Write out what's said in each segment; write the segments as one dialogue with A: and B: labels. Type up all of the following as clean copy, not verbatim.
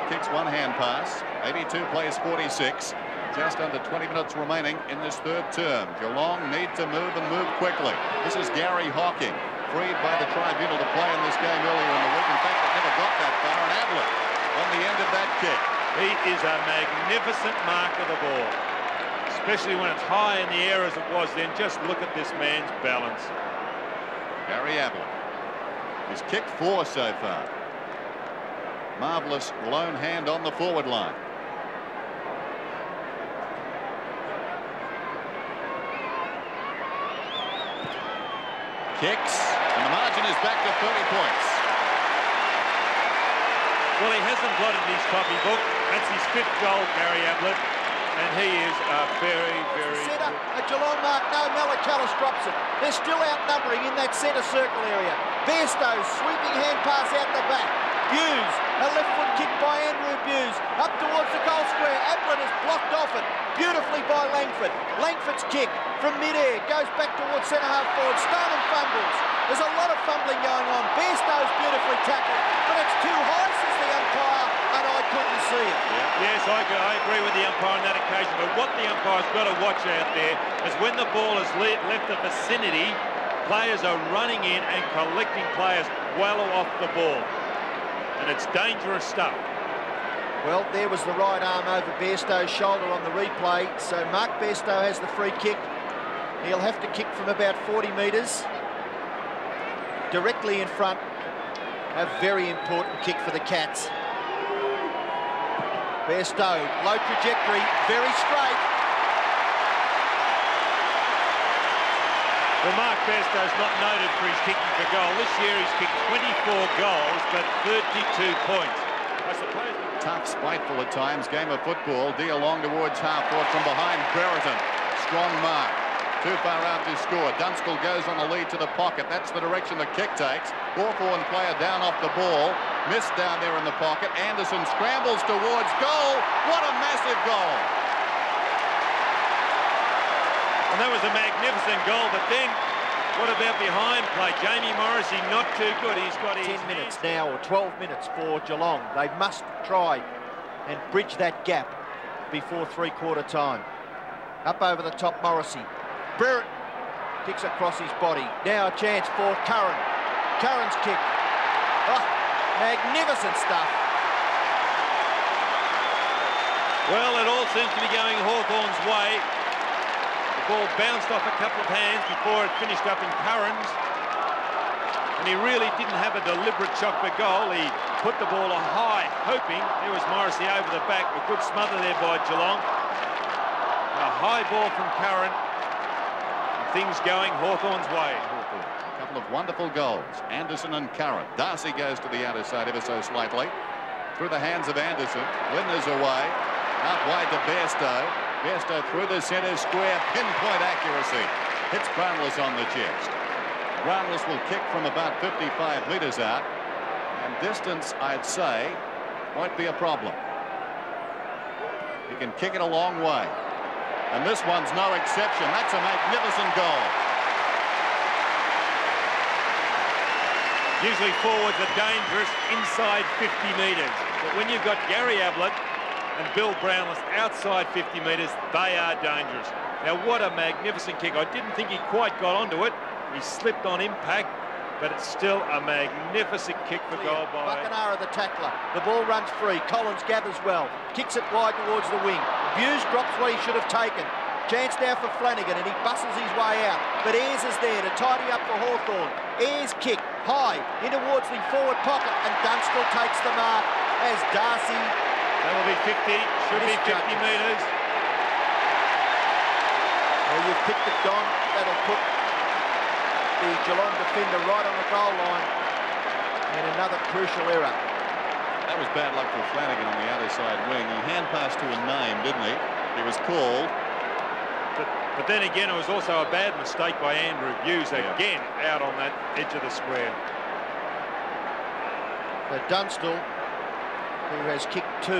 A: kicks, one hand pass. 82 plays 46. Just under 20 minutes remaining in this third term. Geelong need to move and move quickly. This is Gary Hawking, freed by the tribunal to play in this game earlier in the week. In fact, it never got that far. And Ablett on the end of that kick.
B: He is a magnificent mark of the ball, especially when it's high in the air as it was then. Just look at this man's balance.
A: Gary Ablett. He's kicked 4 so far. Marvellous lone hand on the forward line. Kicks, and the margin is back to 30 points.
B: Well, he hasn't blotted his copybook. That's his 5th goal, Gary Ablett, and he is a very, very...
C: Centre, a Geelong mark, no, Malakalis drops it. They're still outnumbering in that centre circle area. Bairstow, sweeping hand pass out the back. Hughes, a left foot kick by Andrew Hughes, up towards the goal square. Ablett has blocked off it beautifully by Langford. Langford's kick from mid-air goes back towards centre-half forward. Stoneman fumbles. There's a lot of fumbling going on. Bairstow's beautifully tackled, but it's too high, says the umpire, and I couldn't see it.
B: Yes, I agree with the umpire on that occasion, but what the umpire's got to watch out there is when the ball has left the vicinity, players are running in and collecting players well off the ball. And it's dangerous stuff.
C: Well, there was the right arm over Bairstow's shoulder on the replay. So Mark Bairstow has the free kick. He'll have to kick from about 40 metres. Directly in front. A very important kick for the Cats. Bairstow, low trajectory, very straight.
B: Well, Mark Bairstow's not noted for his kicking for goal. This year he's kicked 24 goals, but 32 points. I suppose...
A: Tough, spiteful at times game of football. D along towards half-court from behind Brereton. Strong mark. Too far out to score. Dunstall goes on the lead to the pocket. That's the direction the kick takes. Hawthorn player down off the ball. Missed down there in the pocket. Anderson scrambles towards goal. What a massive goal.
B: And that was a magnificent goal, but then what about behind play? Jamie Morrissey not too good. He's got
C: 10 minutes now, or 12 minutes for Geelong. They must try and bridge that gap before three-quarter time. Up over the top, Morrissey. Brereton kicks across his body. Now a chance for Curran. Curran's kick. Oh, magnificent stuff.
B: Well, it all seems to be going Hawthorn's way. Ball bounced off a couple of hands before it finished up in Curran's. And he really didn't have a deliberate shot for goal. He put the ball high, hoping. There was Morrissey over the back. A good smother there by Geelong. A high ball from Curran. And things going Hawthorn's way.
A: A couple of wonderful goals. Anderson and Curran. Darcy goes to the outer side ever so slightly. Through the hands of Anderson. Lindner's away. Out wide to Bairstow. Bairstow through the centre square, pinpoint accuracy. Hits Brownless on the chest. Brownless will kick from about 55 metres out. And distance, I'd say, might be a problem. He can kick it a long way. And this one's no exception. That's a magnificent goal.
B: Usually forwards are dangerous inside 50 metres. But when you've got Gary Ablett and Bill Brownless outside 50 metres, they are dangerous. Now, what a magnificent kick. I didn't think he quite got onto it. He slipped on impact, but it's still a magnificent kick for goal by...
C: Buckenara, the tackler. The ball runs free. Collins gathers well. Kicks it wide towards the wing. Hughes drops what he should have taken. Chance now for Flanagan, and he bustles his way out. But Ayres is there to tidy up for Hawthorn. Ayres kick high in towards the forward pocket, and Dunstall takes the mark as Darcy...
B: That'll be 50, should be 50 metres.
C: Well, you've picked it, Don. That'll put the Geelong defender right on the goal line. And another crucial error.
A: That was bad luck for Flanagan on the outer side wing. He hand passed to a name, didn't he? He was called.
B: But then again, it was also a bad mistake by Andrew Hughes, again, out on that edge of the square.
C: But Dunstall, who has kicked 2,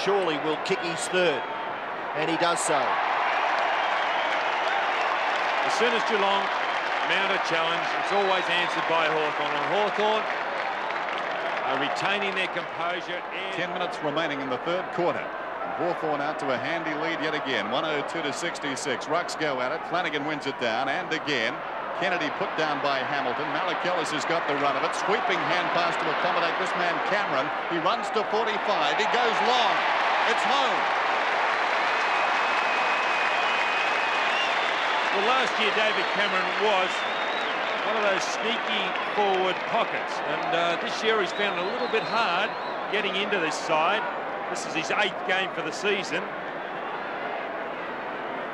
C: surely will kick his 3rd, and he does so.
B: As soon as Geelong mount a challenge, it's always answered by Hawthorn. And Hawthorn retaining their composure.
A: 10 minutes remaining in the third quarter. Hawthorn out to a handy lead yet again, 102-66. Rucks go at it. Flanagan wins it down, and again. Kennedy put down by Hamilton. Malachelles has got the run of it. Sweeping hand pass to accommodate this man, Cameron. He runs to 45. He goes long. It's home.
B: Well, last year, David Cameron was one of those sneaky forward pockets. And this year, he's found it a little bit hard getting into this side. This is his 8th game for the season.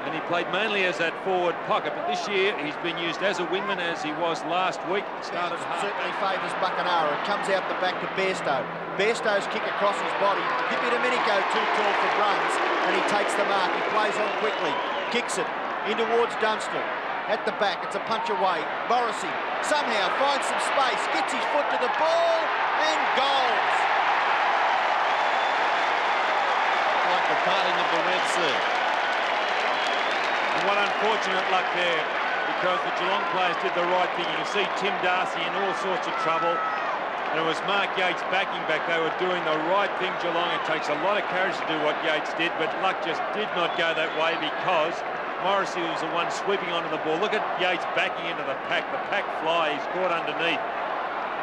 B: And he played mainly as that forward pocket, but this year he's been used as a wingman as he was last week. Started
C: certainly favours Buckenara. It comes out the back to Bairstow. Bairstow's kick across his body. Dippy Domenico too tall for Bruns, and he takes the mark. He plays on quickly, kicks it in towards Dunstall. At the back, it's a punch away. Morrissey somehow finds some space, gets his foot to the ball, and goals.
A: Like the parting of the Red Sea.
B: And what unfortunate luck there, because the Geelong players did the right thing. You can see Tim Darcy in all sorts of trouble. And it was Mark Yates backing back. They were doing the right thing, Geelong. It takes a lot of courage to do what Yates did, but luck just did not go that way because Morrissey was the one sweeping onto the ball. Look at Yates backing into the pack. The pack fly, he's caught underneath.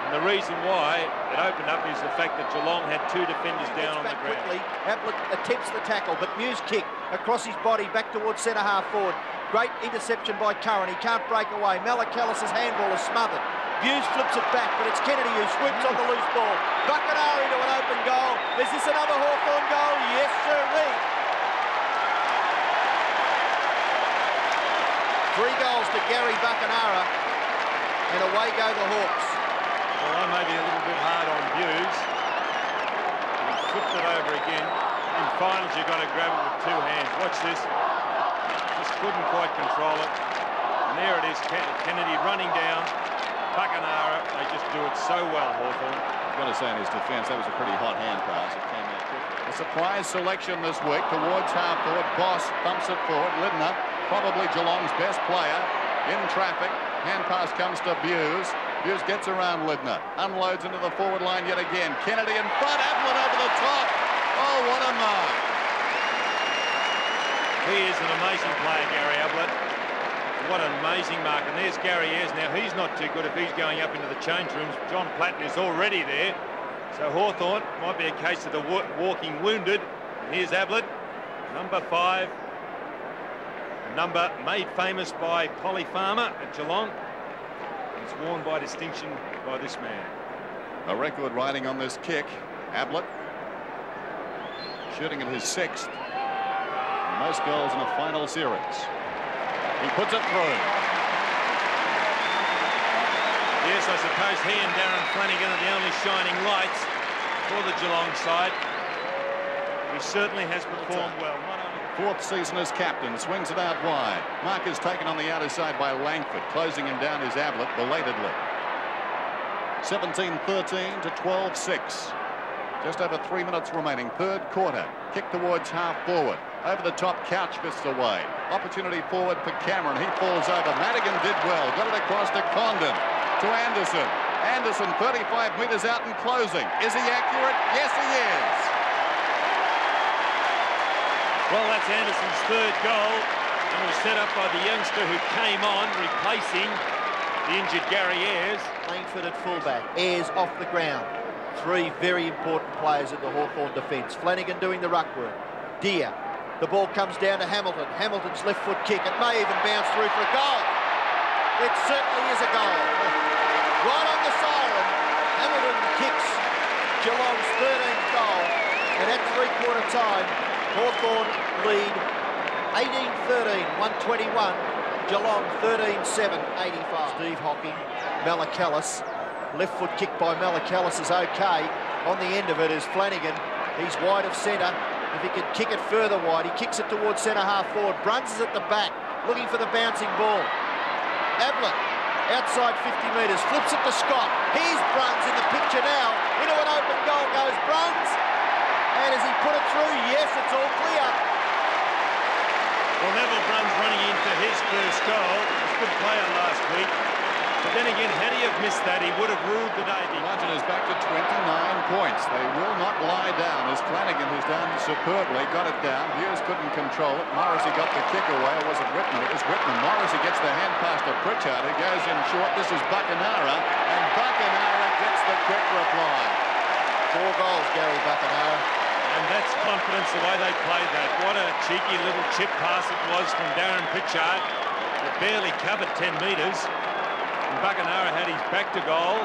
B: And the reason why it opened up is the fact that Geelong had 2 defenders down on the ground.
C: Quickly, Ablett attempts the tackle, but Muse kick across his body back towards centre-half forward. Great interception by Curran. He can't break away. Malachelles' handball is smothered. Muse flips it back, but it's Kennedy who swoops on the loose ball. Buckenara into an open goal. Is this another Hawthorn goal? Yes, sirree. 3 goals to Gary Buckenara, and away go the Hawks.
B: Well, I may be a little bit hard on Hughes. He flipped it over again. In finals, you've got to grab it with 2 hands. Watch this. Just couldn't quite control it. And there it is, Kennedy running down. Buckenara, they just do it so well, Hawthorn.
A: I've got to say in his defence, that was a pretty hot hand pass. It came out quick. A surprise selection this week towards half forward. Boss bumps it forward. Lidner, probably Geelong's best player, in traffic. Hand pass comes to Buse. Buse gets around Lidner, unloads into the forward line yet again. Kennedy in front, Ablett over the top. Oh, what a mark.
B: He is an amazing player, Gary Ablett. What an amazing mark. And there's Gary Ayres. Now, he's not too good if he's going up into the change rooms. John Platten is already there. So Hawthorn might be a case of the walking wounded. And here's Ablett, number 5. Number made famous by Polly Farmer at Geelong. It's worn by distinction by this man.
A: A record riding on this kick. Ablett shooting at his 6th. Most goals in a final series. He puts it through.
B: Yes, I suppose he and Darren Flanagan are the only shining lights for the Geelong side. He certainly has performed well.
A: 4th season as captain, swings it out wide. Mark is taken on the outer side by Langford. Closing him down is Ablett belatedly. 17-13 to 12-6. Just over 3 minutes remaining. 3rd quarter. Kick towards half forward. Over the top, Couch fists away. Opportunity forward for Cameron. He falls over. Madigan did well. Got it across to Condon. To Anderson. Anderson 35 metres out and closing. Is he accurate? Yes, he is.
B: Well, that's Anderson's 3rd goal, and was set up by the youngster who came on, replacing the injured Gary Ayres.
C: Langford at fullback, Ayres off the ground. 3 very important players in the Hawthorn defence. Flanagan doing the ruck work. Deere, the ball comes down to Hamilton. Hamilton's left foot kick. It may even bounce through for a goal. It certainly is a goal. Right on the siren, Hamilton kicks Geelong's 13th goal, and at 3/4 time, Hawthorn lead 18-13, 121. Geelong 13-7, 85. Steve Hocking, Malachelles. Left foot kick by Malachelles is okay. On the end of it is Flanagan. He's wide of centre. If he can kick it further wide, he kicks it towards centre-half forward. Bruns is at the back, looking for the bouncing ball. Ablett, outside 50 metres, flips it to Scott. Here's Bruns in the picture now. Into an open goal goes Bruns. And as he put it through, yes, it's all clear.
B: Well, Neville Bruns running in for his 1st goal. He was a good player last week. But then again, had he have missed that, he would have ruled the day.
A: Margin is back to 29 points. They will not lie down, as Flanagan, who's done superbly, got it down. Hughes couldn't control it. Morrissey got the kick away. Or was it Whitman? It was Whitman. Morrissey gets the hand pass to Pritchard, who goes in short. This is Buckenara, and Buckenara gets the quick reply.
C: 4 goals, Gary Buckenara.
B: And that's confidence, the way they played that. What a cheeky little chip pass it was from Darren Pritchard. It barely covered 10 metres. And Buckenara had his back to goal.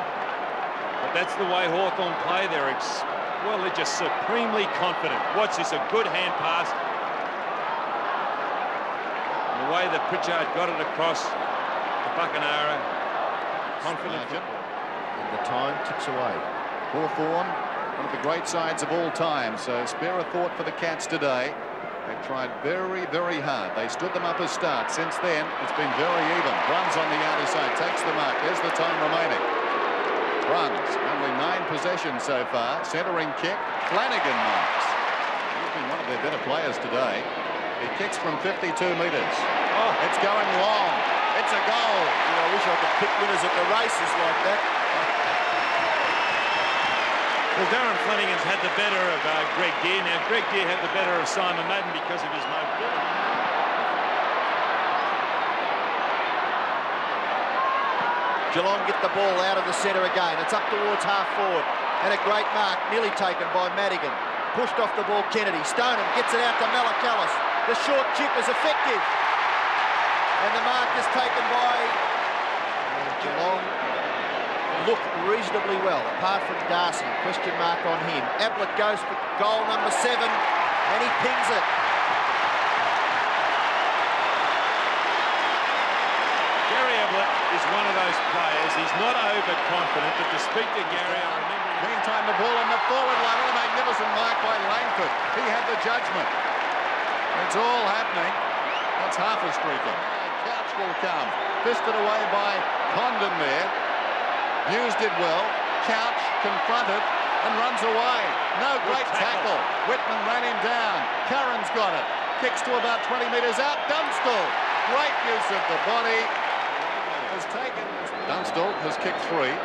B: But that's the way Hawthorn play. They're just supremely confident. Watch this, a good hand pass. And the way that Pritchard got it across to Buckenara. Confident.
C: And the time ticks away.
A: Hawthorn, one of the great sides of all time, so spare a thought for the Cats today. They've tried very, very hard. They stood them up as start. Since then, it's been very even. Bruns on the outer side, takes the mark. There's the time remaining. Bruns, only 9 possessions so far. Centering kick, Flanagan marks. He's been one of their better players today. He kicks from 52 metres. Oh, it's going long. It's a goal.
C: I wish I could pick winners at the races like that.
B: Well, Darren Flanagan's had the better of Greg Deere. Now, Greg Deere had the better of Simon Madden because of his mobility.
C: Geelong get the ball out of the centre again. It's up towards half forward. And a great mark, nearly taken by Madigan. Pushed off the ball, Kennedy. Stoneham gets it out to Malakalis. The short chip is effective. And the mark is taken by Geelong. Look reasonably well, apart from Darcy. Question mark on him. Ablett goes for goal number 7, and he pings it.
B: Gary Ablett is one of those players. He's not overconfident, but to speak to Gary, I remember...
A: Meantime, the ball on the forward line. What a magnificent mark by Langford. He had the judgment. It's all happening. That's half a streaker. Couch will come. Fisted away by Condon there. Hughes did well. Couch confronted and runs away. No great tackle. Whitman ran him down. Curran's got it. Kicks to about 20 metres out. Dunstall. Great use of the body. Has taken. Dunstall has kicked 3.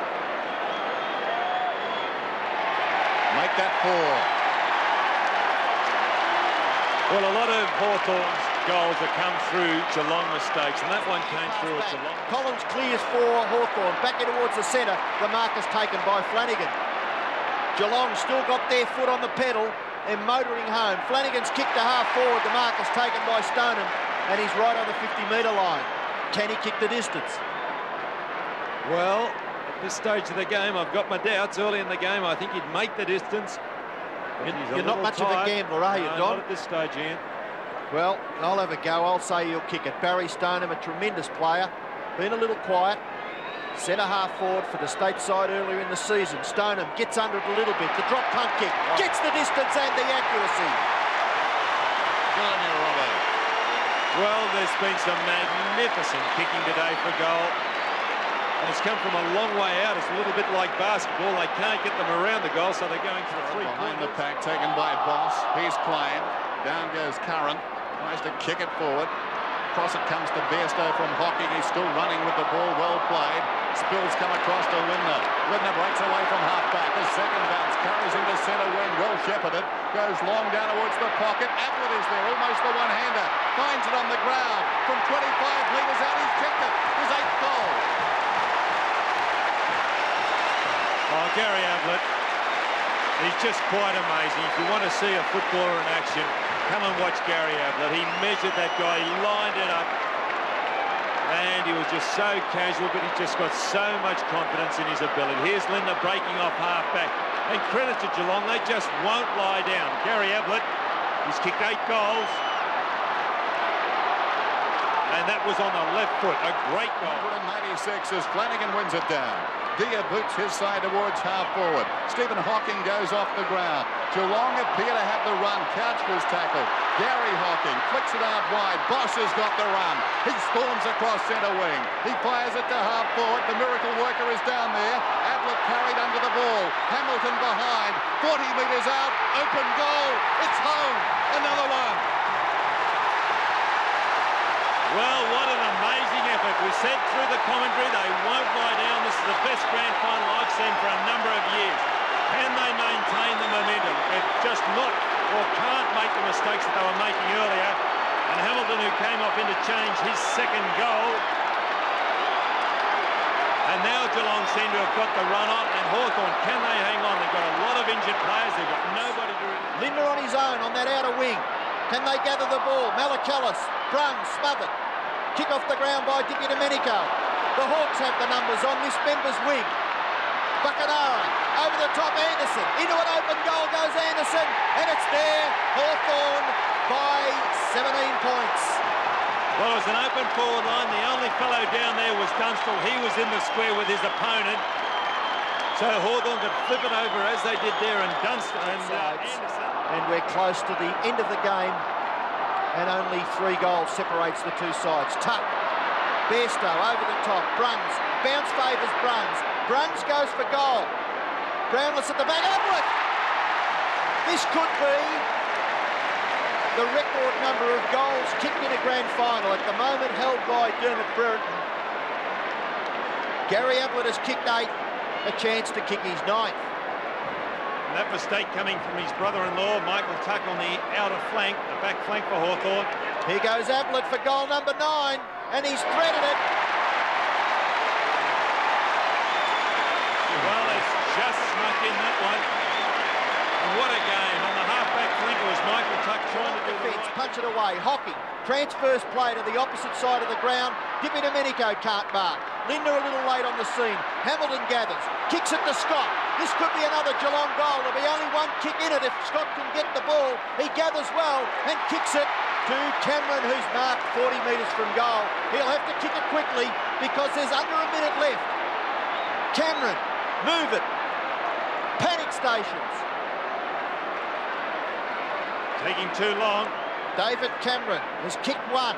A: Make that 4.
B: Well, a lot of Hawthorn's goals have come through Geelong mistakes, and that one came through at Geelong.
C: Collins clears for Hawthorn. Back in towards the centre. The mark is taken by Flanagan. Geelong still got their foot on the pedal and motoring home. Flanagan's kicked to half forward. The mark is taken by Stoneham, and he's right on the 50-metre line. Can he kick the distance?
B: Well, at this stage of the game, I've got my doubts. Early in the game, I think he'd make the distance.
C: You're not much of a gambler, are you, Don?
B: Not at this stage, Ian.
C: Well, I'll have a go. I'll say he'll kick it. Barry Stoneham, a tremendous player. Been a little quiet. Centre half forward for the state side earlier in the season. Stoneham gets under it a little bit. The drop punt kick. Gets the distance and the accuracy.
A: Good on you, Robbo.
B: Well, there's been some magnificent kicking today for goal. And it's come from a long way out. It's a little bit like basketball. They can't get them around the goal, so they're going for the 3-point.
A: Behind the pack, taken by Boss. He's playing. Down goes Curran. Tries to kick it forward. Across it comes to Bairstow from Hocking. He's still running with the ball. Well played. Spills come across to Lindner. Lindner breaks away from half-back. The second bounce carries into centre wing. Well shepherded. Goes long down towards the pocket. Ablett is there. Almost the one-hander. Finds it on the ground. From 25 metres out, he's kicked it. His 8th goal.
B: Oh, Gary Ablett, he's just quite amazing. If you want to see a footballer in action, come and watch Gary Ablett. He measured that guy, he lined it up, and he was just so casual, but he just got so much confidence in his ability. Here's Lindner breaking off half-back. And credit to Geelong, they just won't lie down. Gary Ablett, he's kicked 8 goals. And that was on the left foot, a great goal.
A: 186 as Flanagan wins it down. Dia boots his side towards half forward. Stephen Hocking goes off the ground. Geelong appear to have the run. Couch was tackled. Gary Hocking flicks it out wide. Boss has got the run. He storms across centre wing. He fires it to half forward. The miracle worker is down there. Ablett carried under the ball. Hamilton behind. 40 metres out. Open goal. It's home. Another one.
B: Well, what an amazing effort. We said through the commentary they won't lie down. This is the best grand final I've seen for a number of years. Can they maintain the momentum? They're just not, or can't make the mistakes that they were making earlier. And Hamilton, who came off interchange his second goal. And now Geelong seem to have got the run on. And Hawthorn, can they hang on? They've got a lot of injured players. They've got nobody to...
C: Linder on his own on that outer wing. Can they gather the ball? Malakalis, Brung, smothered. Kick off the ground by Dippy Domenico. The Hawks have the numbers on this member's wing. Buchanara, over the top, Anderson. Into an open goal goes Anderson, and it's there. Hawthorn by 17 points.
B: Well, it was an open forward line. The only fellow down there was Dunstall. He was in the square with his opponent. So Hawthorn could flip it over as they did there, and Dunstall and Anderson.
C: And we're close to the end of the game, and only 3 goals separates the two sides. Tuck, Bairstow over the top, Bruns, bounce favours Bruns. Bruns goes for goal. Brownless at the back, Ablett! This could be the record number of goals kicked in a grand final, at the moment held by Dermot Brereton. Gary Ablett has kicked 8, a chance to kick his 9th.
B: And that mistake coming from his brother-in-law, Michael Tuck, on the outer flank, the back flank for Hawthorn.
C: Here goes Ablett for goal number 9, and he's threaded it.
B: Well, it's just snuck in that one. And what a game. On the half-back flank, it was Michael Tuck trying to do the right.
C: Punch it away. Hockey transfers play to the opposite side of the ground. Dippy Domenico can't mark. Linder a little late on the scene. Hamilton gathers. Kicks it to Scott. This could be another Geelong goal. There'll be only one kick in it if Scott can get the ball. He gathers well and kicks it to Cameron, who's marked 40 metres from goal. He'll have to kick it quickly because there's under a minute left. Cameron, move it. Panic stations.
B: Taking too long.
C: David Cameron has kicked 1.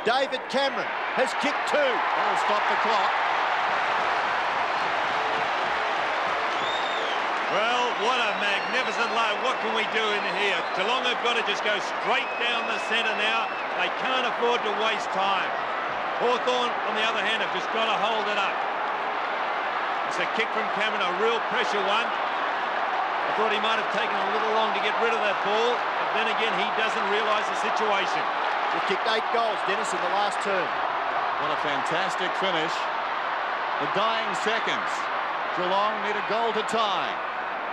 C: David Cameron has kicked 2.
A: That'll stop the clock.
B: Well, what a magnificent load. What can we do in here? Geelong have got to just go straight down the centre now. They can't afford to waste time. Hawthorn, on the other hand, have just got to hold it up. It's a kick from Cameron, a real pressure one. I thought he might have taken a little long to get rid of that ball, but then again, he doesn't realise the situation.
C: We've kicked 8 goals, Dennis, in the last term.
A: What a fantastic finish. The dying seconds. Geelong need a goal to tie,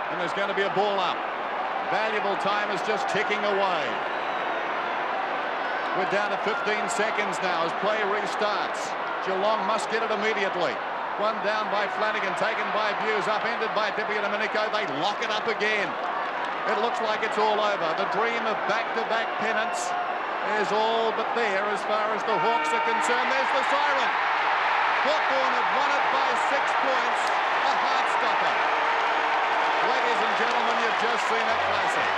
A: and there's going to be a ball up. Valuable time is just ticking away. We're down to 15 seconds now as play restarts. Geelong must get it immediately. One down by Flanagan, taken by Buse, upended by Dippy Domenico. They lock it up again. It looks like it's all over. The dream of back-to-back pennants is all but there as far as the Hawks are concerned. There's the siren. Hawthorn have won it by 6 points. A heart-stopper. Ladies and gentlemen, you've just seen a classic.